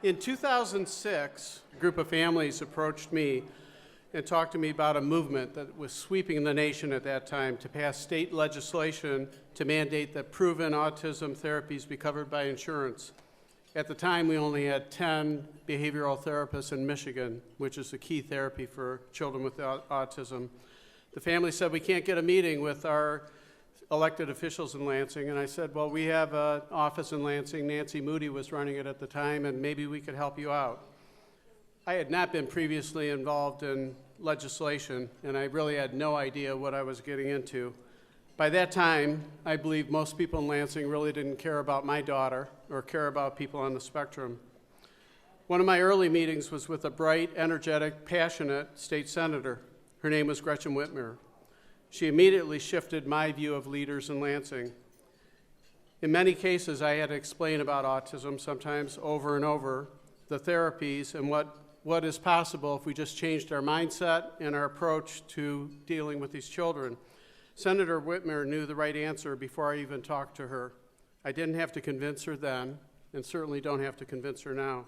In 2006, a group of families approached me and talked to me about a movement that was sweeping the nation at that time to pass state legislation to mandate that proven autism therapies be covered by insurance. At the time, we only had 10 behavioral therapists in Michigan, which is a key therapy for children with autism. The family said, we can't get a meeting with our elected officials in Lansing, and I said, well, we have an office in Lansing. Nancy Moody was running it at the time, and maybe we could help you out. I had not been previously involved in legislation, and I really had no idea what I was getting into. By that time, I believe most people in Lansing really didn't care about my daughter or care about people on the spectrum. One of my early meetings was with a bright, energetic, passionate state senator. Her name was Gretchen Whitmer. She immediately shifted my view of leaders in Lansing. In many cases, I had to explain about autism, sometimes over and over, the therapies, and what is possible if we just changed our mindset and our approach to dealing with these children. Senator Whitmer knew the right answer before I even talked to her. I didn't have to convince her then, and certainly don't have to convince her now.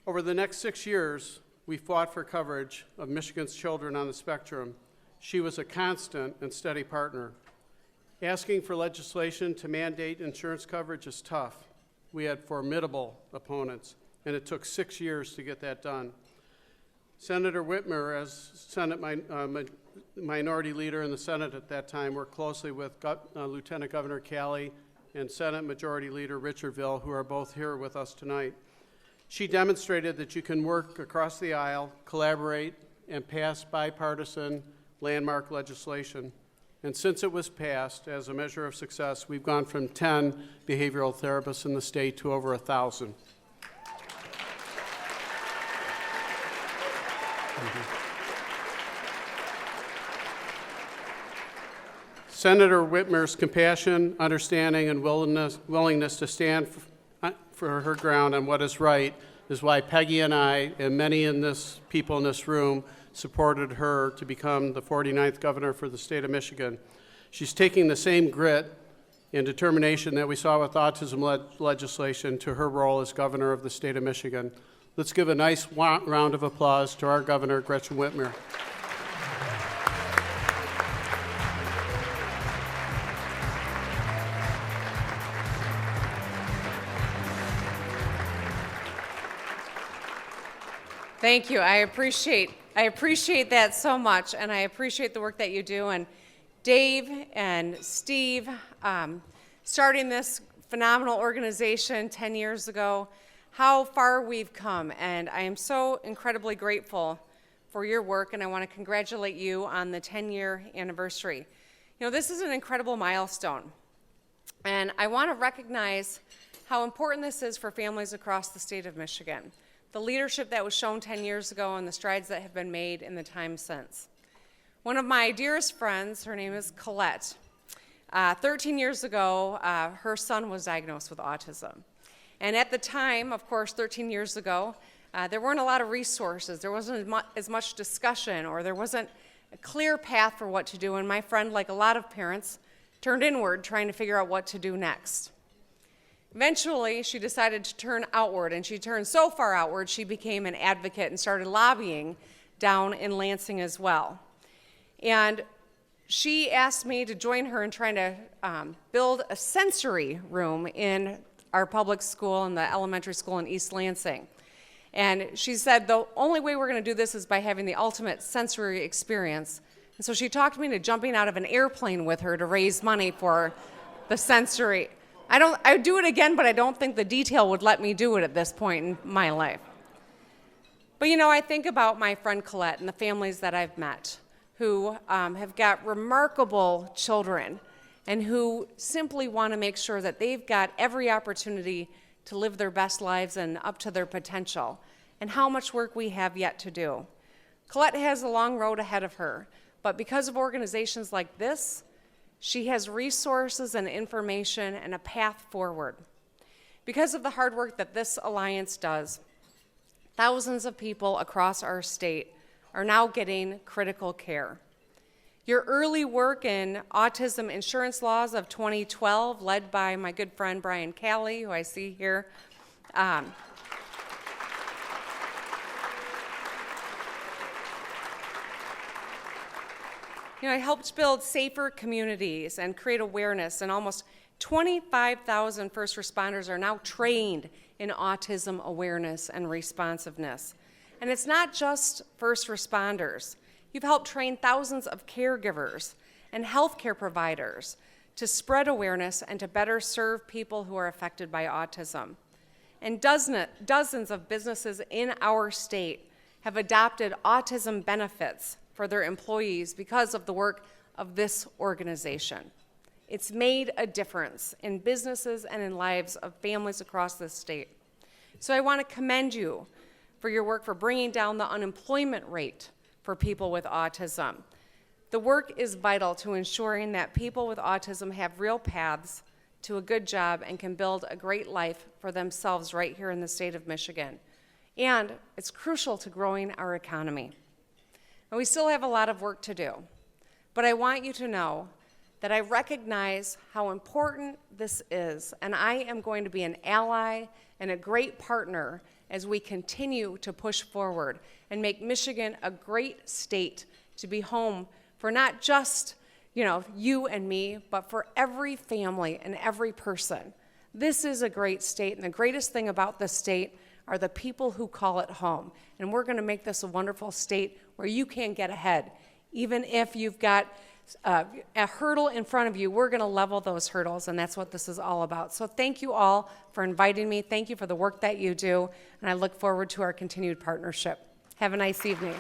Over the next 6 years, we fought for coverage of Michigan's children on the spectrum. She was a constant and steady partner. Asking for legislation to mandate insurance coverage is tough. We had formidable opponents, and it took 6 years to get that done. Senator Whitmer, as Senate minority leader in the Senate at that time, worked closely with Lieutenant Governor Gala and Senate Majority Leader Richardville, who are both here with us tonight. She demonstrated that you can work across the aisle, collaborate, and pass bipartisan landmark legislation. And since it was passed as a measure of success, we've gone from 10 behavioral therapists in the state to over 1,000. Senator Whitmer's compassion, understanding, and willingness to stand for her ground on what is right is why Peggy and I, and many people in this room, supported her to become the 49th governor for the state of Michigan. She's taking the same grit and determination that we saw with autism legislation to her role as governor of the state of Michigan. Let's give a nice round of applause to our governor, Gretchen Whitmer. Thank you. I appreciate that so much, and I appreciate the work that you do. And Dave and Steve, starting this phenomenal organization 10 years ago, how far we've come. And I am so incredibly grateful for your work, and I want to congratulate you on the 10-year anniversary. You know, this is an incredible milestone, and I want to recognize how important this is for families across the state of Michigan. The leadership that was shown 10 years ago and the strides that have been made in the time since. One of my dearest friends, her name is Colette. 13 years ago, her son was diagnosed with autism. And at the time, of course, 13 years ago, there weren't a lot of resources. There wasn't as much discussion, or there wasn't a clear path for what to do. And my friend, like a lot of parents, turned inward trying to figure out what to do next. Eventually, she decided to turn outward, and she turned so far outward, she became an advocate and started lobbying down in Lansing as well. And she asked me to join her in trying to build a sensory room in our public school and the elementary school in East Lansing. And she said, the only way we're going to do this is by having the ultimate sensory experience. And so she talked me into jumping out of an airplane with her to raise money for the sensory. I'd do it again, but I don't think the detail would let me do it at this point in my life. But you know, I think about my friend Colette and the families that I've met who have got remarkable children and who simply want to make sure that they've got every opportunity to live their best lives and up to their potential, and how much work we have yet to do. Colette has a long road ahead of her, but because of organizations like this, she has resources and information and a path forward. Because of the hard work that this alliance does, thousands of people across our state are now getting critical care. Your early work in autism insurance laws of 2012, led by my good friend Brian Calley, who I see here, I helped build safer communities and create awareness, and almost 25,000 first responders are now trained in autism awareness and responsiveness. And it's not just first responders. You've helped train thousands of caregivers and healthcare providers to spread awareness and to better serve people who are affected by autism. And dozens of businesses in our state have adopted autism benefits for their employees because of the work of this organization. It's made a difference in businesses and in lives of families across this state. So I want to commend you for your work for bringing down the unemployment rate for people with autism. The work is vital to ensuring that people with autism have real paths to a good job and can build a great life for themselves right here in the state of Michigan. And it's crucial to growing our economy. And we still have a lot of work to do, but I want you to know that I recognize how important this is, and I am going to be an ally and a great partner as we continue to push forward and make Michigan a great state to be home for not just, you and me, but for every family and every person. This is a great state, and the greatest thing about this state are the people who call it home. And we're going to make this a wonderful state where you can get ahead. Even if you've got a hurdle in front of you, we're going to level those hurdles, and that's what this is all about. So thank you all for inviting me. Thank you for the work that you do, and I look forward to our continued partnership. Have a nice evening.